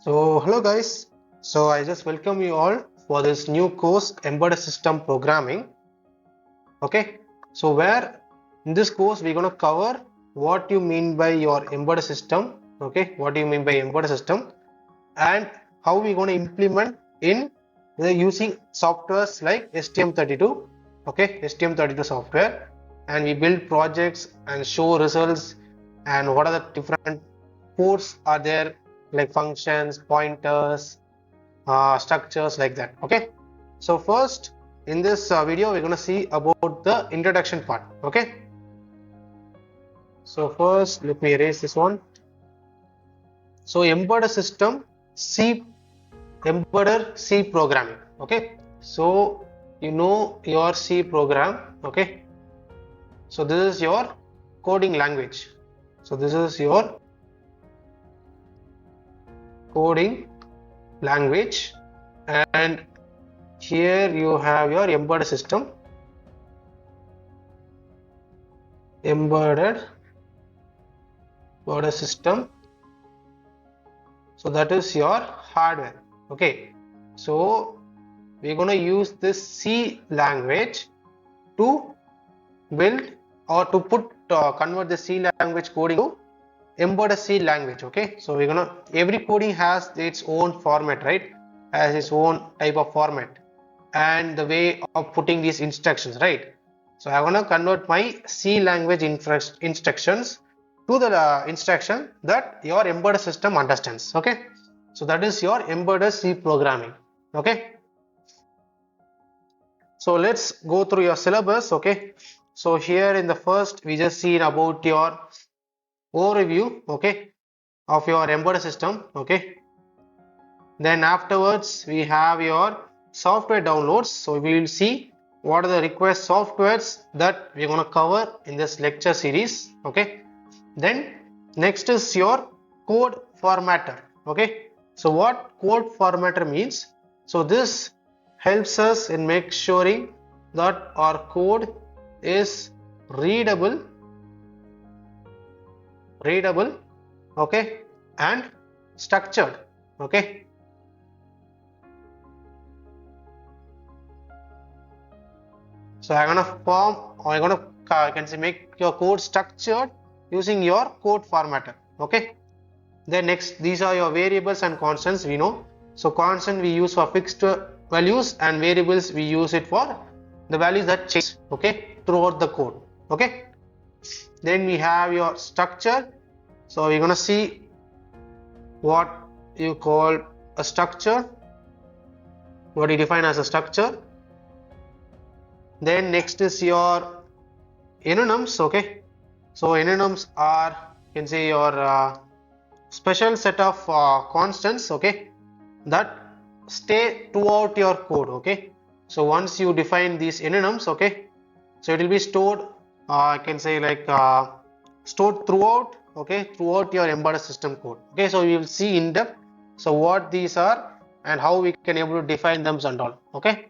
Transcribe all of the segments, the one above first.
Hello guys. I just welcome you all for this new course, Embedded System Programming. Okay. Where in this course we're gonna cover what you mean by your embedded system. Okay. What do you mean by embedded system, and how we're gonna implement in using softwares like STM32. Okay, STM32 software, and we build projects and show results, and what are the different ports are there, like functions, pointers, structures, like that. Okay, so first in this video we're going to see about the introduction part. Okay, so first let me erase this one. So embedded system C, embedded C programming. Okay, so you know your C program. Okay, so this is your coding language. So this is your coding language, and here you have your embedded system, embedded system. So that is your hardware. Okay, so we're going to use this C language to build or to put convert the C language coding to embedded C language. Okay, so we're gonna, every coding has its own format, right? Has its own type of format and the way of putting these instructions, right? So I'm gonna convert my C language instructions to the instruction that your embedded system understands. Okay, so that is your embedded C programming. Okay, so let's go through your syllabus. Okay, so here in the first we just seen about your overview, okay, of your embedded system. Okay, then afterwards we have your software downloads. So we will see what are the required softwares that we're going to cover in this lecture series. Okay, then next is your code formatter. Okay, so what code formatter means? So this helps us in make sure that our code is readable, okay, and structured. Okay, so I'm gonna form, or I'm gonna can say make your code structured using your code formatter. Okay, then next, these are your variables and constants. We know, so constant we use for fixed values, and variables we use it for the values that change, okay, throughout the code. Okay, then we have your structure. So we're gonna see what you call a structure, what you define as a structure. Then next is your enums. Okay, so enums are, you can say, your special set of constants, okay, that stay throughout your code. Okay, so once you define these enums, okay, so it will be stored, I can say, like stored throughout, okay, throughout your embedded system code. Okay, so we will see in depth so what these are and how we can able to define them and all. Okay,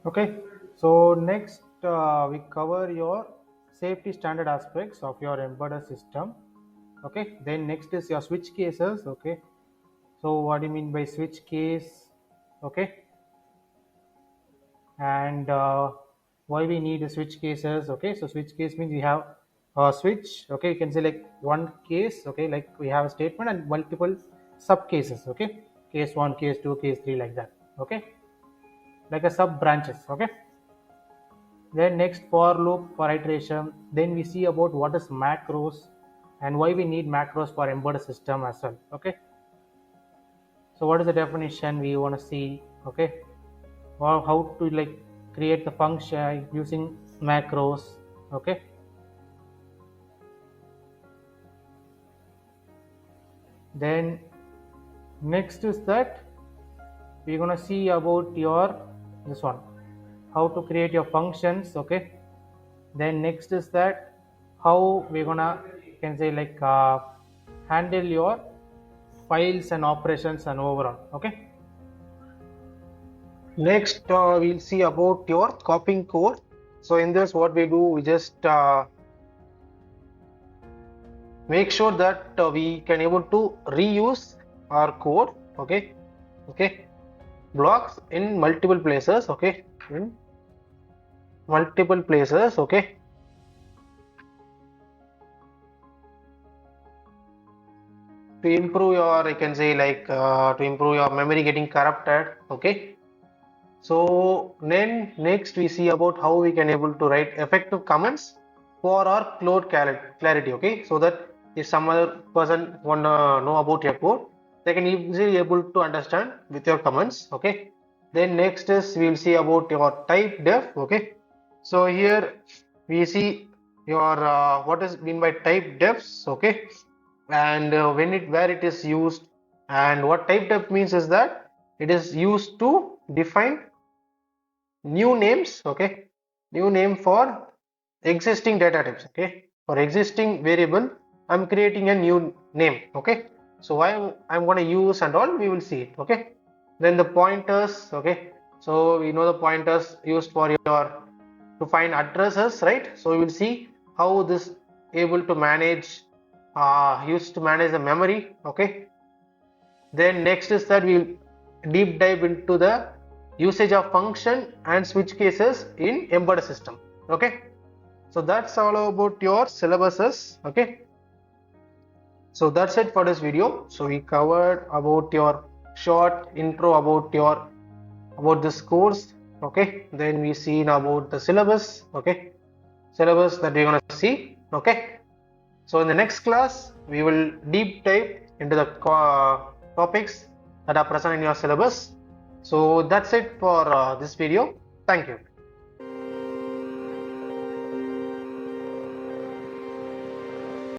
Okay, so next we cover your safety standard aspects of your embedded system. Okay, then next is your switch cases. Okay, so what do you mean by switch case? Okay, and why we need a switch cases? Okay, so switch case means we have a switch. Okay, you can say like one case. Okay, like we have a statement and multiple sub cases. Okay, case 1, case 2, case 3, like that. Okay, like a sub branches. Okay, then next, for loop for iteration. Then we see about what is macros and why we need macros for embedded system as well. Okay, so what is the definition we want to see? Okay, or how to like create the function using macros. Okay, then next is that we're gonna see about your this one, how to create your functions. Okay, then next is that how we're gonna, you can say, like handle your files and operations and overall. Okay, next we'll see about your copying code. So in this, what we do, we just make sure that we can able to reuse our code, okay, blocks in multiple places, okay, in multiple places, okay, to improve your, I can say, like to improve your memory getting corrupted, okay. So then next we see about how we can able to write effective comments for our code clarity, okay, so that if some other person wanna know about your code, they can easily able to understand with your comments, okay. Then next is we will see about your type def, okay. So here we see your what is mean by type defs, okay, and when it where it is used, and what type def means is that it is used to define new names, okay, new name for existing data types, okay, for existing variable I'm creating a new name, okay. So why I'm going to use and all we will see it, okay. Then the pointers, okay, so we know the pointers used for your to find addresses, right. So we will see how this able to manage used to manage the memory, okay. Then next is that we will deep dive into the usage of function and switch cases in embedded system, okay. So that's all about your syllabuses, okay. So that's it for this video. So we covered about your short intro about this course, okay. Then we seen about the syllabus, okay, syllabus that we're gonna see, okay. So in the next class we will deep dive into the topics that are present in your syllabus. So that's it for this video. Thank you.